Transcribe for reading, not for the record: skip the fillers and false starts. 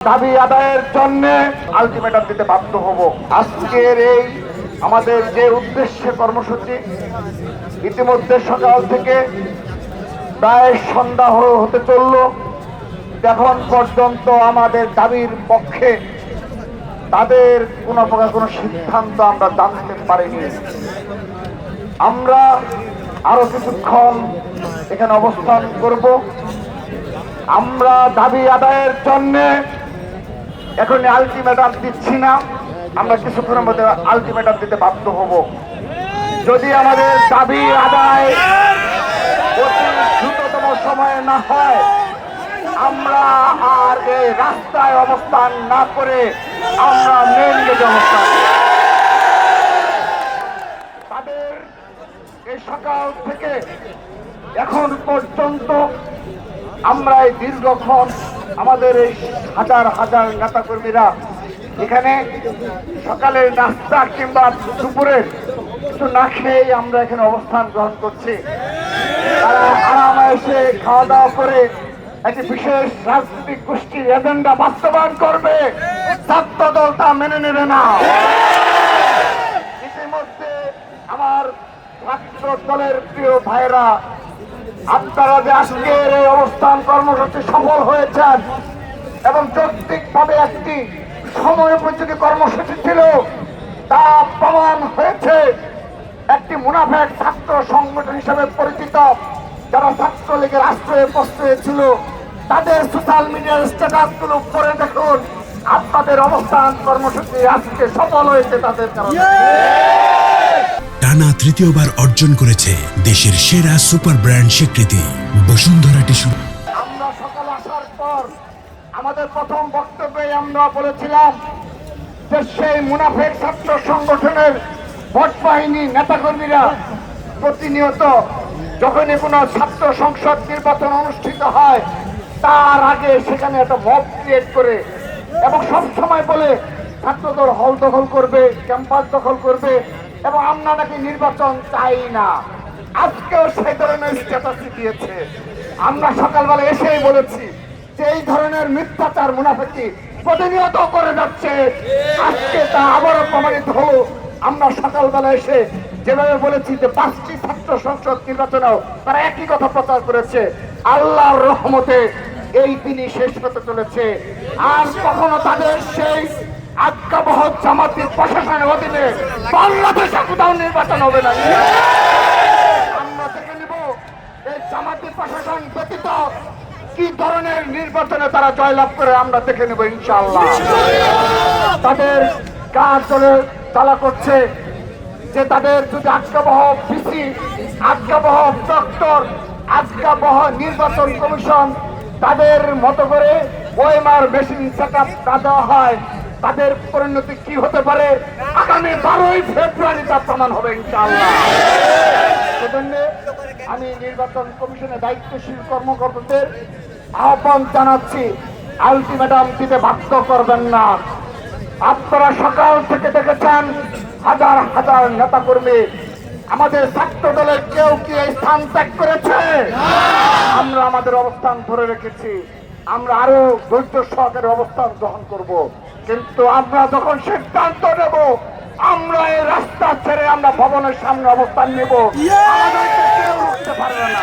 দাবি আদায়ের জন্য আলটিমেটাম দিতে বাধ্য হব। আজকের এই আমাদের যে উদ্দেশ্যে কর্মসূচি, ইতিমধ্যে সকাল থেকে প্রায় সন্ধ্যা হতে চলল, এখন পর্যন্ত আমাদের দাবির পক্ষে তাদের কোনো প্রকার কোনো সিদ্ধান্ত আমরা জানতে পারিনি। আমরা আরো কিছুক্ষণ এখানে অবস্থান করব। আমরা দাবি আদায়ের জন্য এখন আলটিমেটাম দিচ্ছি না, আমরা কিছুক্ষণের মধ্যে আলটিমেটাম দিতে বাধ্য হব। যদি আমাদের দাবি আদায় অতি দ্রুততম সময়ে না হয়, আমরা আর এই রাস্তায় অবস্থান না করে আমরা মেন গেটে অবস্থান। তাদের এই সকাল থেকে এখন পর্যন্ত আমরা এই দীর্ঘক্ষণ আমাদের এই হাজার হাজার নেতা কর্মীরা এখানে সকালের নাস্তা কিংবা দুপুরের কিছু না খেয়ে আমরা এখানে অবস্থান গ্রহণ করছি। তারা আরামে এসে খাওয়া দাওয়া করে একটি বিশেষ রাজনৈতিক গোষ্ঠীর এজেন্ডা বাস্তবায়ন করবে, ছাত্র দল তা মেনে নেবে না। ইতিমধ্যে আমার ছাত্র দলের প্রিয় ভাইরা, আপনারা যে আজকের এই অবস্থান কর্মসূচি সফল হয়েছেন এবং যৌক্তিকভাবে একটি সময়োপযোগী কর্মসূচি ছিল, তা প্রমাণ হয়েছে। একটি মুনাফেক ছাত্র সংগঠন হিসেবে পরিচিত যারা ছাত্রলীগের আশ্রয়ে প্রশ্রয়ে ছিল, তাদের সোশ্যাল মিডিয়ার স্ট্যাটাস গুলো পড়ে দেখুন, আপনাদের অবস্থান কর্মসূচি আজকে সফল হয়েছে তাদের কারণে। টানা তৃতীয়বার অর্জন করেছে দেশের সেরা সুপার ব্র্যান্ড স্বীকৃতি বসুন্ধরা টিস্যু। আমরা সকাল আসার পর আমাদের প্রথম বক্তব্যে আমরা বলেছিলাম যে সেই মুনাফেক ছাত্র সংগঠনের ভোট বাহিনী নেতাকর্মীরা প্রতিনিয়ত যখনই কোনো ছাত্র সংসদ নির্বাচন অনুষ্ঠিত হয় তার আগে সেখানে একটা মব ক্রিয়েট করে এবং সব সময় বলে ছাত্রদল হল দখল করবে, ক্যাম্পাস দখল করবে এবং আমরা নাকি নির্বাচন চাই না। আজকেও সেই ধরনের স্ট্যাটাসই দিয়েছে। আমরা সকালবেলা এসেই বলেছি যে এই ধরনের মিথ্যাচার মুনাফিকি প্রতিনিয়ত করে যাচ্ছে, আজকে তা আবারও প্রমাণিত হলো। আমরা সকালবেলা এসে যেভাবে বলেছি যে 5টি ছাত্র সংসদ নির্বাচনেও তারা একই কথা প্রচার করেছে, আল্লাহর রহমতে এই দিনই শেষ হতে চলেছে। আর কখনো তাদের সেই আজ্ঞাবহ জামাতের প্রশাসনের অধীনে বাংলাদেশে কোথাও নির্বাচন হবে না। আমরা দেখে নিব এই জামাতের প্রশাসন ব্যতীত কি ধরনের নির্বাচনে তারা জয়লাভ করে, আমরা দেখে নেব ইনশাআল্লাহ। তাদের কাজ চলে চালা করছে যে তাদের যদি আজ্ঞাবহ পিসি, আজ্ঞাবহ ডক্টর, আজ্ঞাবহ নির্বাচন কমিশন তাদের মতো করে ওএমআর মেশিন সেটআপ না দেওয়া হয়, তাদের পরিণতি কি হতে পারে আগামী 12ই ফেব্রুয়ারি তা প্রমাণ হবে ইনশাআল্লাহ। সেজন্য আমি নির্বাচন কমিশনের দায়িত্বশীল কর্মকর্তাদের আহ্বান জানাচ্ছি, আলটিমেটাম দিতে বাধ্য করবেন না। আপনারা সকাল থেকে দেখেছেন হাজার হাজার নেতা কর্মী, আমাদের ছাত্র দলের কেউ কি এই স্থান ত্যাগ করেছে? আমরা আমাদের অবস্থান ধরে রেখেছি, আমরা আরো ধৈর্য সহকারে অবস্থান গ্রহণ করব। কিন্তু আমরা যখন সিদ্ধান্ত নেব আমরা এই রাস্তা ছেড়ে আমরা ভবনের সামনে অবস্থান নেব, আমাদেরকে কেউ রুখতে পারবে না।